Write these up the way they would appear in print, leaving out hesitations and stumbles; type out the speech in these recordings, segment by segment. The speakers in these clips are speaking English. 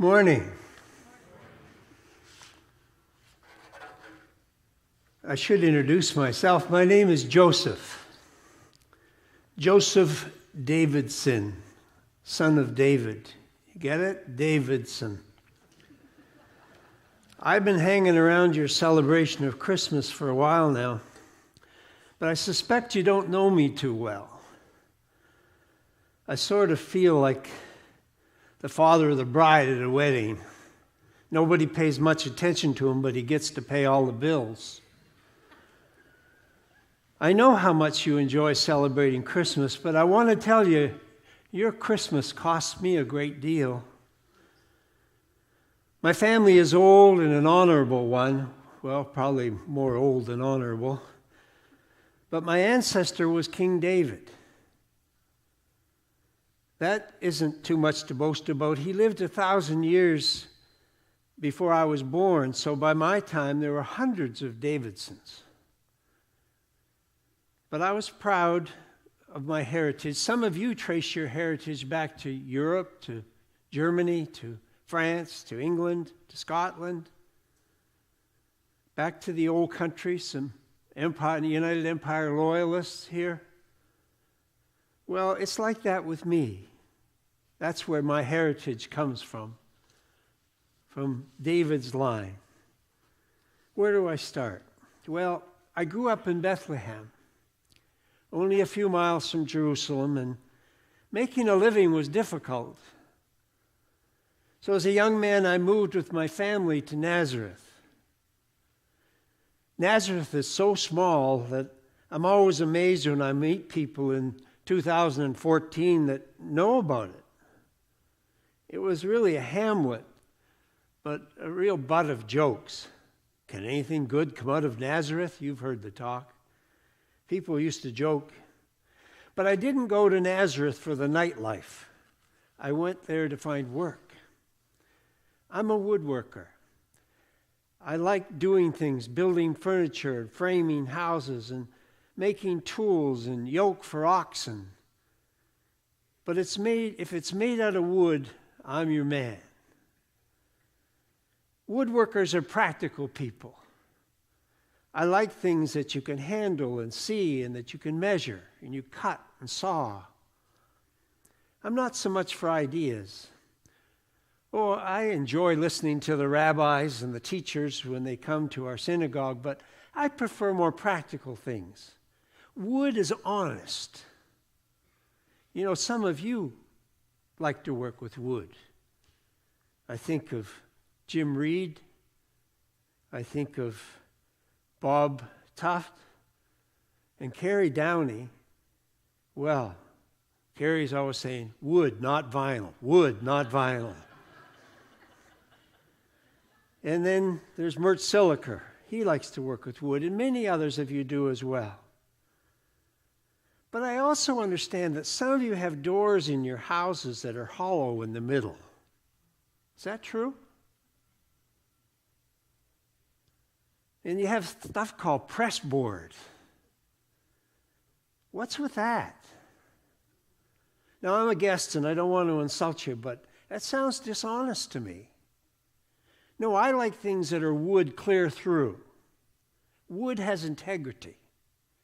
Morning. I should introduce myself. My name is Joseph. Joseph Davidson, son of David. You get it? Davidson. I've been hanging around your celebration of Christmas for a while now, but I suspect you don't know me too well. I sort of feel like the father of the bride at a wedding. Nobody pays much attention to him, but he gets to pay all the bills. I know how much you enjoy celebrating Christmas, but I want to tell you, your Christmas costs me a great deal. My family is old and an honorable one. Well, probably more old than honorable. But my ancestor was King David. That isn't too much to boast about. He lived 1,000 years before I was born, so by my time there were hundreds of Davidsons. But I was proud of my heritage. Some of you trace your heritage back to Europe, to Germany, to France, to England, to Scotland, back to the old country, some United Empire loyalists here. Well, it's like that with me. That's where my heritage comes from David's line. Where do I start? Well, I grew up in Bethlehem, only a few miles from Jerusalem, and making a living was difficult. So as a young man, I moved with my family to Nazareth. Nazareth is so small that I'm always amazed when I meet people in 2014 that know about it. It was really a hamlet, but a real butt of jokes. Can anything good come out of Nazareth? You've heard the talk. People used to joke. But I didn't go to Nazareth for the nightlife. I went there to find work. I'm a woodworker. I like doing things, building furniture, framing houses, and making tools and yoke for oxen. But if it's made out of wood, I'm your man. Woodworkers are practical people. I like things that you can handle and see and that you can measure and you cut and saw. I'm not so much for ideas. Oh, I enjoy listening to the rabbis and the teachers when they come to our synagogue, but I prefer more practical things. Wood is honest. You know, some of you like to work with wood. I think of Jim Reed. I think of Bob Tuft and Carrie Downey. Well, Carrie's always saying, wood, not vinyl. Wood, not vinyl. And then there's Mert Siliker. He likes to work with wood, and many others of you do as well. But I also understand that some of you have doors in your houses that are hollow in the middle. Is that true? And you have stuff called pressboard. What's with that? Now, I'm a guest and I don't want to insult you, but that sounds dishonest to me. No, I like things that are wood clear through. Wood has integrity.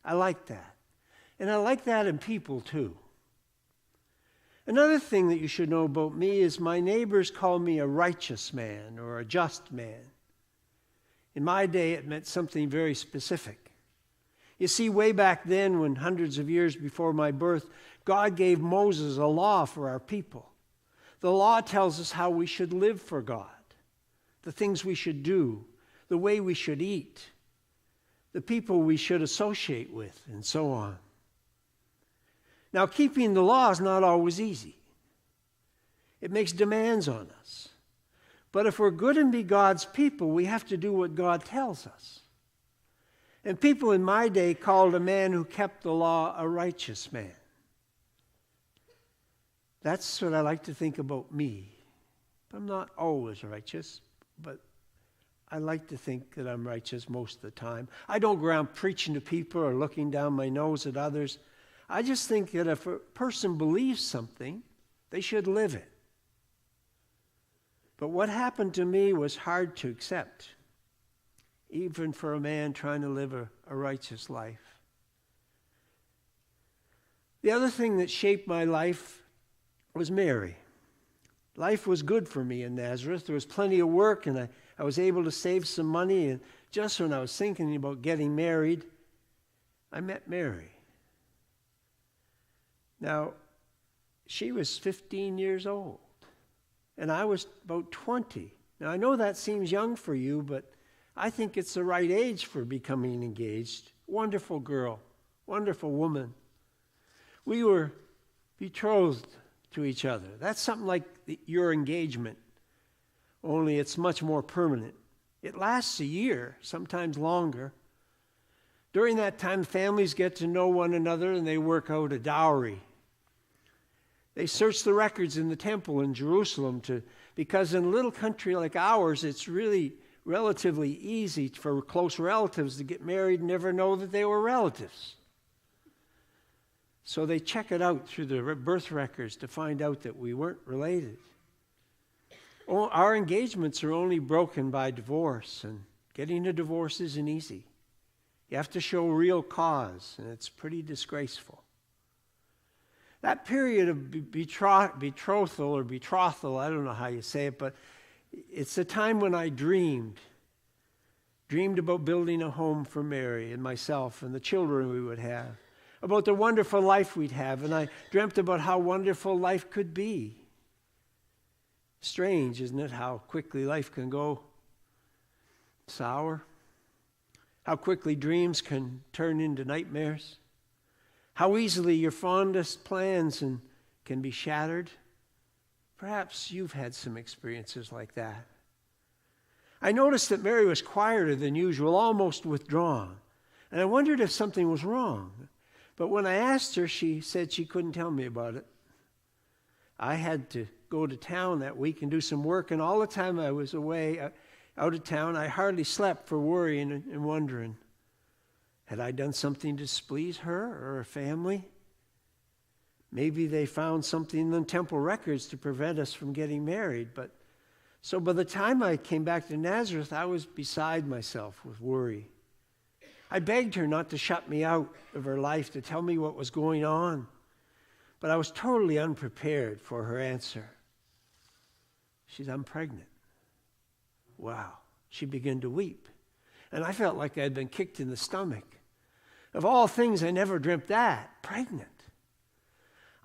I like that. And I like that in people too. Another thing that you should know about me is my neighbors call me a righteous man or a just man. In my day, it meant something very specific. You see, way back then, when hundreds of years before my birth, God gave Moses a law for our people. The law tells us how we should live for God, the things we should do, the way we should eat, the people we should associate with, and so on. Now, keeping the law is not always easy. It makes demands on us. But if we're good and be God's people, we have to do what God tells us. And people in my day called a man who kept the law a righteous man. That's what I like to think about me. I'm not always righteous, but I like to think that I'm righteous most of the time. I don't go around preaching to people or looking down my nose at others. I just think that if a person believes something, they should live it. But what happened to me was hard to accept, even for a man trying to live a righteous life. The other thing that shaped my life was Mary. Life was good for me in Nazareth. There was plenty of work, and I was able to save some money. And just when I was thinking about getting married, I met Mary. Now, she was 15 years old, and I was about 20. Now, I know that seems young for you, but I think it's the right age for becoming engaged. Wonderful girl, wonderful woman. We were betrothed to each other. That's something like your engagement, only it's much more permanent. It lasts a year, sometimes longer. During that time, families get to know one another and they work out a dowry. They search the records in the temple in Jerusalem because in a little country like ours, it's really relatively easy for close relatives to get married and never know that they were relatives. So they check it out through the birth records to find out that we weren't related. Our engagements are only broken by divorce, and getting a divorce isn't easy. You have to show real cause, and it's pretty disgraceful. That period of betrothal, I don't know how you say it, but it's a time when I dreamed about building a home for Mary and myself and the children we would have, about the wonderful life we'd have, and I dreamt about how wonderful life could be. Strange, isn't it, how quickly life can go sour? How quickly dreams can turn into nightmares? How easily your fondest plans can be shattered? Perhaps you've had some experiences like that. I noticed that Mary was quieter than usual, almost withdrawn, and I wondered if something was wrong. But when I asked her, she said she couldn't tell me about it. I had to go to town that week and do some work, and all the time I was away, out of town, I hardly slept for worrying and wondering, had I done something to displease her or her family? Maybe they found something in the temple records to prevent us from getting married. So by the time I came back to Nazareth, I was beside myself with worry. I begged her not to shut me out of her life, to tell me what was going on. But I was totally unprepared for her answer. She said, "I'm pregnant." Wow. She began to weep. And I felt like I'd been kicked in the stomach. Of all things, I never dreamt that. Pregnant.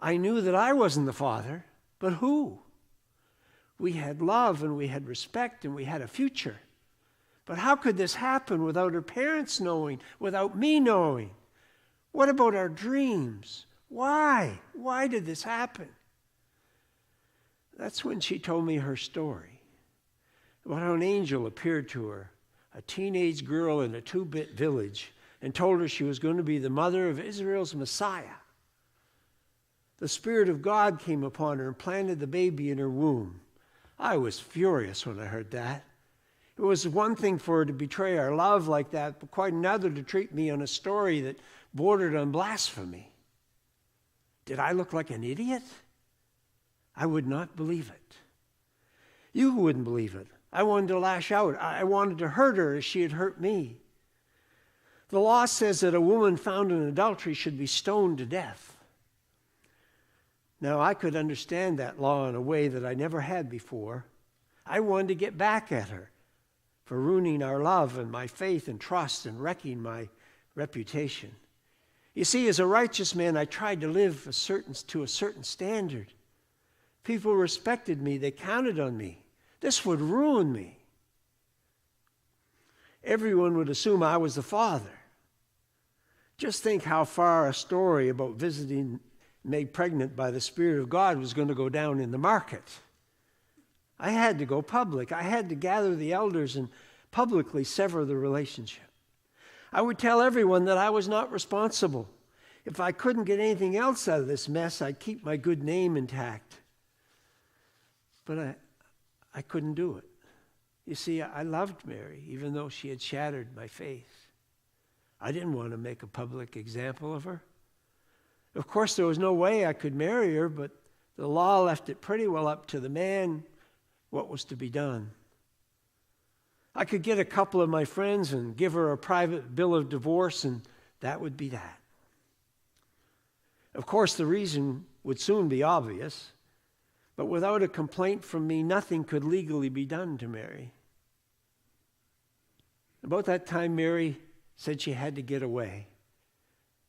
I knew that I wasn't the father, but who? We had love and we had respect and we had a future. But how could this happen without her parents knowing, without me knowing? What about our dreams? Why? Why did this happen? That's when she told me her story about how an angel appeared to her, a teenage girl in a 2-bit village, and told her she was going to be the mother of Israel's Messiah. The Spirit of God came upon her and planted the baby in her womb. I was furious when I heard that. It was one thing for her to betray our love like that, but quite another to treat me on a story that bordered on blasphemy. Did I look like an idiot? I would not believe it. You wouldn't believe it. I wanted to lash out. I wanted to hurt her as she had hurt me. The law says that a woman found in adultery should be stoned to death. Now, I could understand that law in a way that I never had before. I wanted to get back at her for ruining our love and my faith and trust and wrecking my reputation. You see, as a righteous man, I tried to live to a certain standard. People respected me. They counted on me. This would ruin me. Everyone would assume I was the father. Just think how far a story about visiting made pregnant by the Spirit of God was going to go down in the market. I had to go public. I had to gather the elders and publicly sever the relationship. I would tell everyone that I was not responsible. If I couldn't get anything else out of this mess, I'd keep my good name intact. But I couldn't do it. You see, I loved Mary, even though she had shattered my faith. I didn't want to make a public example of her. Of course, there was no way I could marry her, but the law left it pretty well up to the man what was to be done. I could get a couple of my friends and give her a private bill of divorce, and that would be that. Of course, the reason would soon be obvious, but without a complaint from me, nothing could legally be done to Mary. About that time, Mary said she had to get away.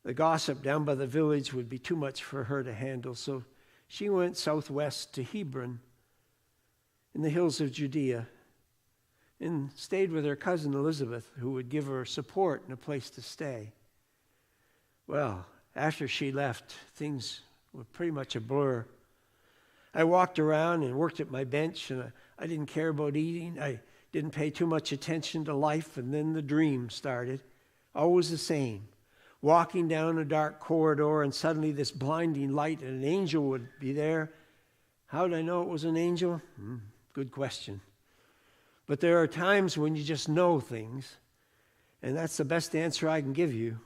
The gossip down by the village would be too much for her to handle, so she went southwest to Hebron in the hills of Judea and stayed with her cousin Elizabeth, who would give her support and a place to stay. Well, after she left, things were pretty much a blur. I walked around and worked at my bench, and I didn't care about eating. I didn't pay too much attention to life, and then the dream started. Always the same. Walking down a dark corridor, and suddenly this blinding light, and an angel would be there. How did I know it was an angel? Good question. But there are times when you just know things, and that's the best answer I can give you.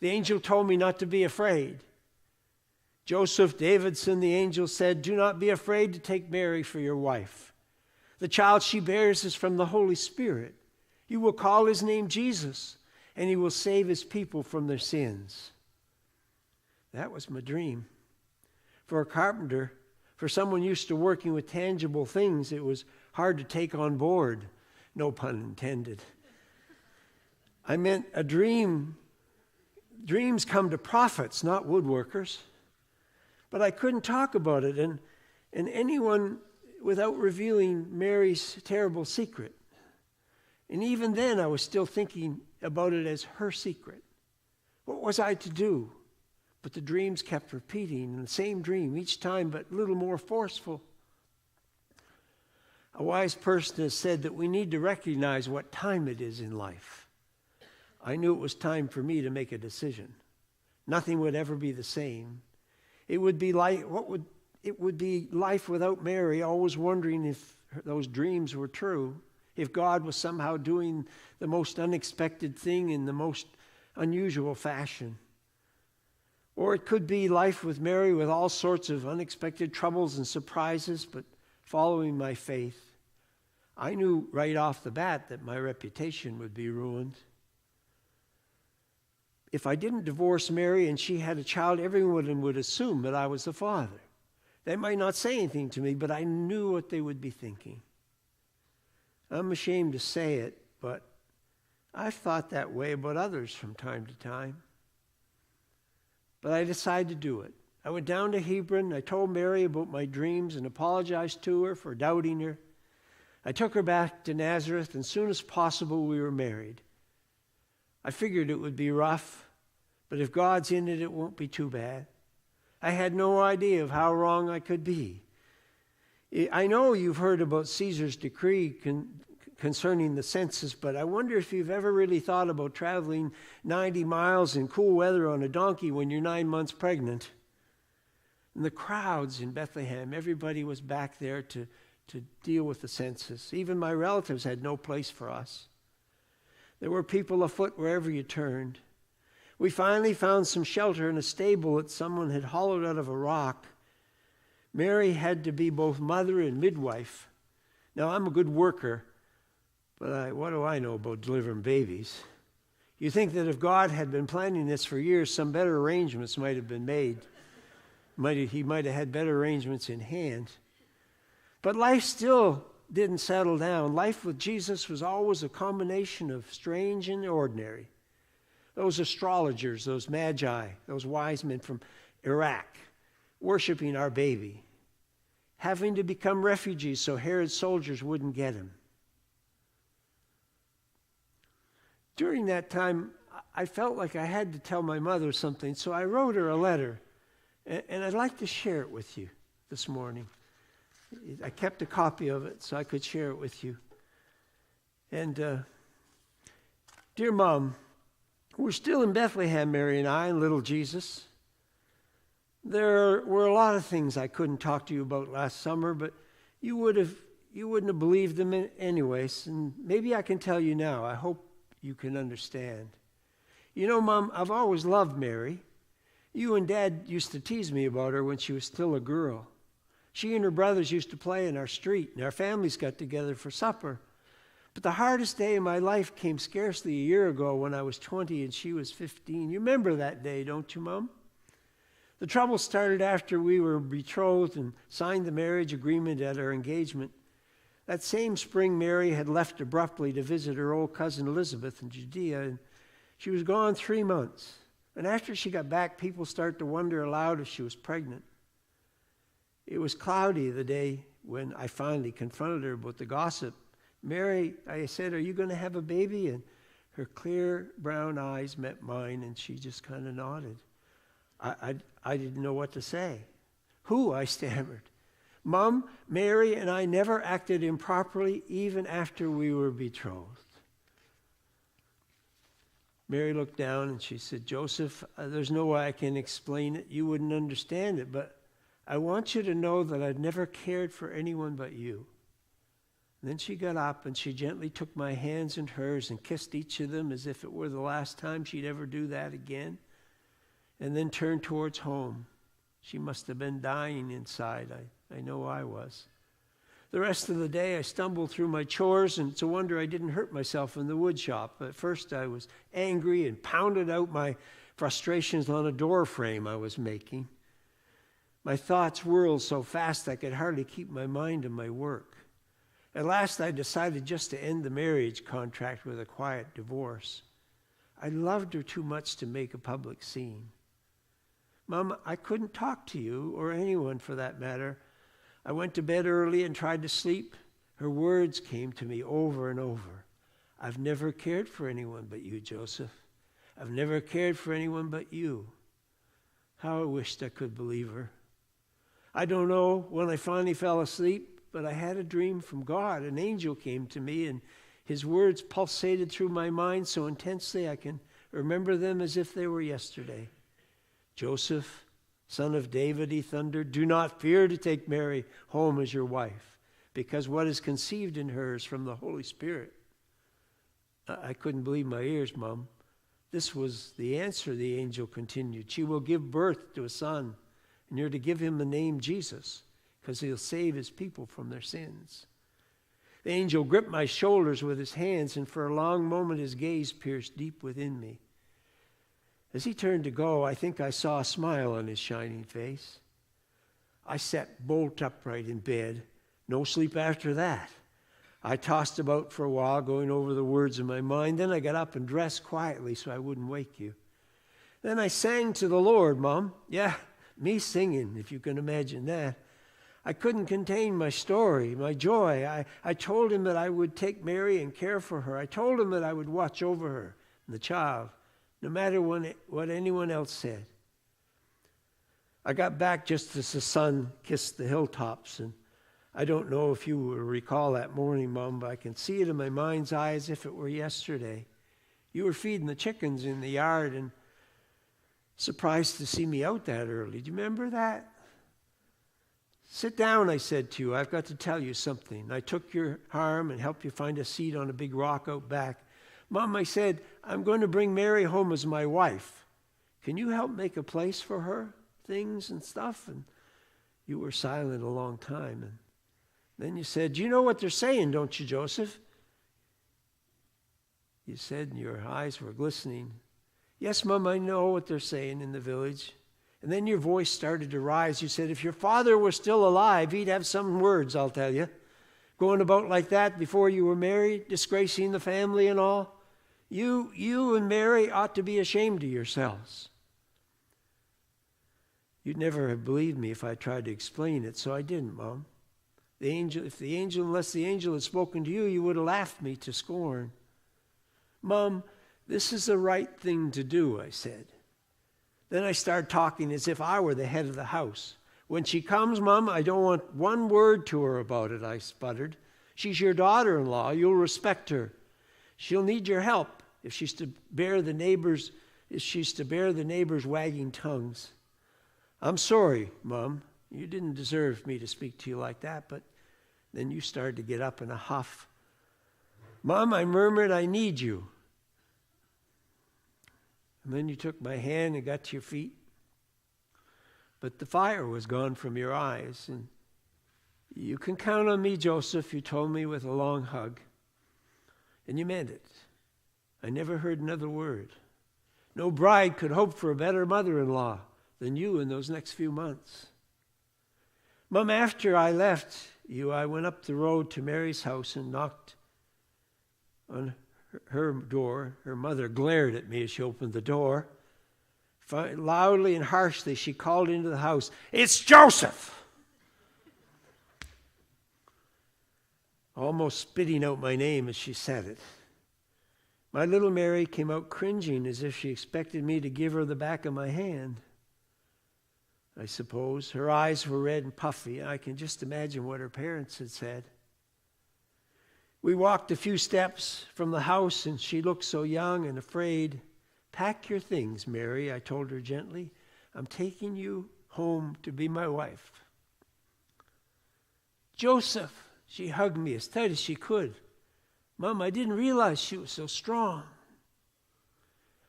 The angel told me not to be afraid. Joseph Davidson, the angel, said, "Do not be afraid to take Mary for your wife. The child she bears is from the Holy Spirit. You will call his name Jesus, and he will save his people from their sins." That was my dream. For a carpenter, for someone used to working with tangible things, it was hard to take on board. No pun intended. I meant a dream. Dreams come to prophets, not woodworkers. But I couldn't talk about it, and anyone without revealing Mary's terrible secret. And even then, I was still thinking about it as her secret. What was I to do? But the dreams kept repeating, the same dream each time, but a little more forceful. A wise person has said that we need to recognize what time it is in life. I knew it was time for me to make a decision. Nothing would ever be the same. It would be life without Mary, always wondering if those dreams were true, if God was somehow doing the most unexpected thing in the most unusual fashion. Or it could be life with Mary with all sorts of unexpected troubles and surprises, but following my faith. I knew right off the bat that my reputation would be ruined. If I didn't divorce Mary and she had a child, everyone would assume that I was the father. They might not say anything to me, but I knew what they would be thinking. I'm ashamed to say it, but I've thought that way about others from time to time. But I decided to do it. I went down to Hebron. I told Mary about my dreams and apologized to her for doubting her. I took her back to Nazareth, and as soon as possible we were married. I figured it would be rough, but if God's in it, it won't be too bad. I had no idea of how wrong I could be. I know you've heard about Caesar's decree concerning the census, but I wonder if you've ever really thought about traveling 90 miles in cool weather on a donkey when you're 9 months pregnant. And the crowds in Bethlehem, everybody was back there to deal with the census. Even my relatives had no place for us. There were people afoot wherever you turned. We finally found some shelter in a stable that someone had hollowed out of a rock. Mary had to be both mother and midwife. Now, I'm a good worker, but what do I know about delivering babies? You think that if God had been planning this for years, some better arrangements might have been made. He might have had better arrangements in hand. But life still didn't settle down. Life with Jesus was always a combination of strange and ordinary. Those astrologers, those magi, those wise men from Iraq, worshiping our baby, having to become refugees so Herod's soldiers wouldn't get him. During that time, I felt like I had to tell my mother something, so I wrote her a letter, and I'd like to share it with you this morning. I kept a copy of it so I could share it with you. And, dear Mom, we're still in Bethlehem, Mary and I, and little Jesus. There were a lot of things I couldn't talk to you about last summer, but you wouldn't have believed them anyways, and maybe I can tell you now. I hope you can understand. You know, Mom, I've always loved Mary. You and Dad used to tease me about her when she was still a girl. She and her brothers used to play in our street, and our families got together for supper. But the hardest day of my life came scarcely a year ago when I was 20 and she was 15. You remember that day, don't you, Mom? The trouble started after we were betrothed and signed the marriage agreement at our engagement. That same spring, Mary had left abruptly to visit her old cousin Elizabeth in Judea, and she was gone 3 months. And after she got back, people started to wonder aloud if she was pregnant. It was cloudy the day when I finally confronted her about the gossip. Mary, I said, "Are you going to have a baby?" And her clear brown eyes met mine, and she just kind of nodded. I didn't know what to say. "Who?" I stammered. "Mom, Mary and I never acted improperly even after we were betrothed." Mary looked down and she said, "Joseph, there's no way I can explain it. You wouldn't understand it, but I want you to know that I've never cared for anyone but you." And then she got up and she gently took my hands in hers and kissed each of them as if it were the last time she'd ever do that again, and then turned towards home. She must have been dying inside. I know I was. The rest of the day I stumbled through my chores, and it's a wonder I didn't hurt myself in the wood shop. At first I was angry and pounded out my frustrations on a door frame I was making. My thoughts whirled so fast I could hardly keep my mind on my work. At last I decided just to end the marriage contract with a quiet divorce. I loved her too much to make a public scene. Mom, I couldn't talk to you, or anyone for that matter. I went to bed early and tried to sleep. Her words came to me over and over. "I've never cared for anyone but you, Joseph. I've never cared for anyone but you." How I wished I could believe her. I don't know when I finally fell asleep, but I had a dream from God. An angel came to me, and his words pulsated through my mind so intensely I can remember them as if they were yesterday. "Joseph, son of David," he thundered, "do not fear to take Mary home as your wife, because what is conceived in her is from the Holy Spirit." I couldn't believe my ears, Mom. This was the answer, the angel continued. "She will give birth to a son, and you're to give him the name Jesus, because he'll save his people from their sins." The angel gripped my shoulders with his hands, and for a long moment his gaze pierced deep within me. As he turned to go, I think I saw a smile on his shining face. I sat bolt upright in bed. No sleep after that. I tossed about for a while, going over the words in my mind. Then I got up and dressed quietly so I wouldn't wake you. Then I sang to the Lord, Mom. Yeah, me singing, if you can imagine that. I couldn't contain my story, my joy. I told him that I would take Mary and care for her. I told him that I would watch over her and the child, no matter what anyone else said. I got back just as the sun kissed the hilltops, and I don't know if you will recall that morning, Mom, but I can see it in my mind's eye as if it were yesterday. You were feeding the chickens in the yard and surprised to see me out that early. Do you remember that? "Sit down," I said to you. "I've got to tell you something." I took your arm and helped you find a seat on a big rock out back. "Mom," I said, "I'm going to bring Mary home as my wife. Can you help make a place for her, things and stuff?" And you were silent a long time. And then you said, "You know what they're saying, don't you, Joseph?" You said, and your eyes were glistening. "Yes, Mom, I know what they're saying in the village." And then your voice started to rise. You said, "If your father were still alive, he'd have some words, I'll tell you. Going about like that before you were married, disgracing the family and all. You and Mary ought to be ashamed of yourselves." You'd never have believed me if I tried to explain it, so I didn't, Mom. Unless the angel had spoken to you, you would have laughed me to scorn. "Mom, this is the right thing to do," I said. Then I started talking as if I were the head of the house. "When she comes, Mom, I don't want one word to her about it," I sputtered. "She's your daughter-in-law. You'll respect her. She'll need your help if she's to bear the neighbors' wagging tongues." "I'm sorry, Mom. You didn't deserve me to speak to you like that." But then you started to get up in a huff. "Mom," I murmured, "I need you." And then you took my hand and got to your feet. But the fire was gone from your eyes, and You can count on me, Joseph, you told me with a long hug. And you meant it. I never heard another word. No bride could hope for a better mother-in-law than you in those next few months. Mom, after I left you, I went up the road to Mary's house and knocked on her door. Her mother glared at me as she opened the door. Loudly and harshly, she called into the house, "It's Joseph!" Almost spitting out my name as she said it. My little Mary came out cringing as if she expected me to give her the back of my hand. I suppose her eyes were red and puffy. I can just imagine what her parents had said. We walked a few steps from the house, and she looked so young and afraid. "Pack your things, Mary," I told her gently. "I'm taking you home to be my wife." "Joseph," she hugged me as tight as she could. "Mom, I didn't realize she was so strong."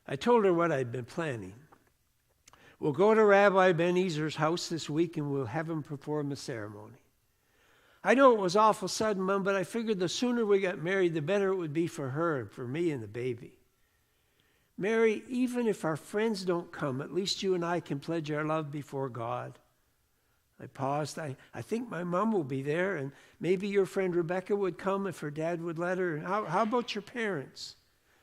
I told her what I'd been planning. "We'll go to Rabbi Ben Ezra's house this week and we'll have him perform the ceremony." I know it was awful sudden, Mom, but I figured the sooner we got married, the better it would be for her and for me and the baby. "Mary, even if our friends don't come, at least you and I can pledge our love before God." I paused. I think my mom will be there, and maybe your friend Rebecca would come if her dad would let her. How about your parents?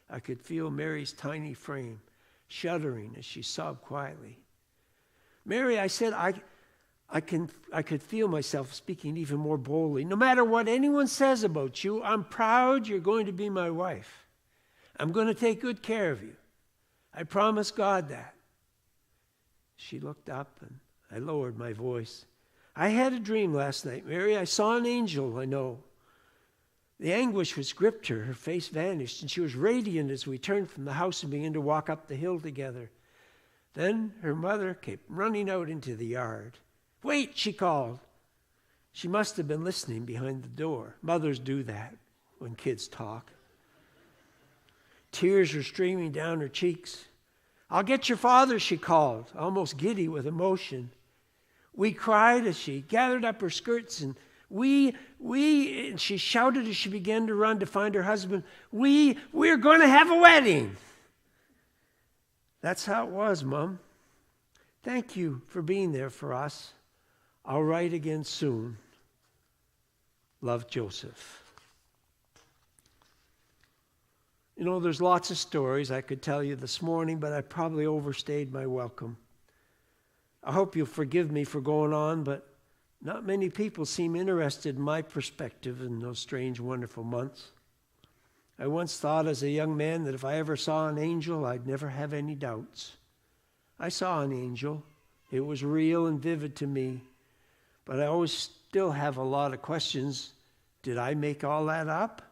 I could feel Mary's tiny frame shuddering as she sobbed quietly. "Mary," I said, I could feel myself speaking even more boldly. "No matter what anyone says about you, I'm proud you're going to be my wife. I'm going to take good care of you. I promise God that." She looked up, and I lowered my voice. "I had a dream last night, Mary. I saw an angel, I know." The anguish which gripped her, her face vanished, and she was radiant as we turned from the house and began to walk up the hill together. Then her mother came running out into the yard. "Wait," she called. She must have been listening behind the door. Mothers do that when kids talk. Tears were streaming down her cheeks. "I'll get your father," she called, almost giddy with emotion. We cried as she gathered up her skirts, and and she shouted as she began to run to find her husband, we're going to have a wedding." That's how it was, Mom. Thank you for being there for us. I'll write again soon. Love, Joseph. You know, there's lots of stories I could tell you this morning, but I probably overstayed my welcome. I hope you'll forgive me for going on, but not many people seem interested in my perspective in those strange, wonderful months. I once thought as a young man that if I ever saw an angel, I'd never have any doubts. I saw an angel. It was real and vivid to me, but I always still have a lot of questions. Did I make all that up?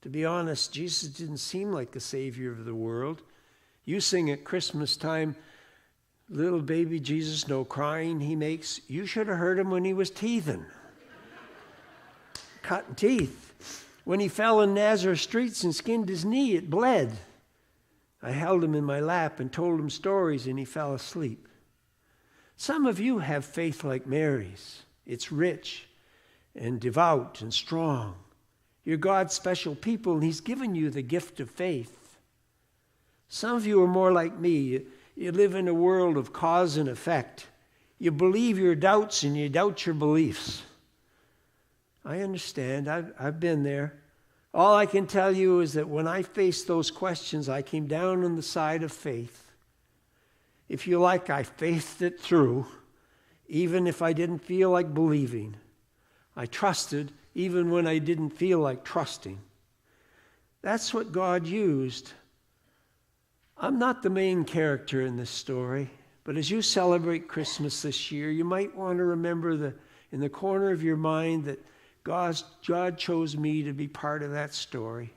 To be honest, Jesus didn't seem like the Savior of the world. You sing at Christmas time, "Little baby Jesus, no crying he makes." You should have heard him when he was teething. Cutting teeth. When he fell in Nazareth streets and skinned his knee, it bled. I held him in my lap and told him stories, and he fell asleep. Some of you have faith like Mary's. It's rich and devout and strong. You're God's special people, and he's given you the gift of faith. Some of you are more like me. You live in a world of cause and effect. You believe your doubts, and you doubt your beliefs. I understand. I've been there. All I can tell you is that when I faced those questions, I came down on the side of faith. If you like, I faced it through, even if I didn't feel like believing. I trusted even when I didn't feel like trusting. That's what God used. I'm not the main character in this story, but as you celebrate Christmas this year, you might want to remember in the corner of your mind that God chose me to be part of that story.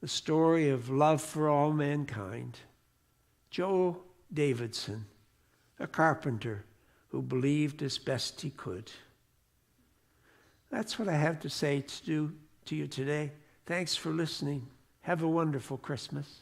The story of love for all mankind. Joe Davidson, a carpenter who believed as best he could. That's what I have to say to you today. Thanks for listening. Have a wonderful Christmas.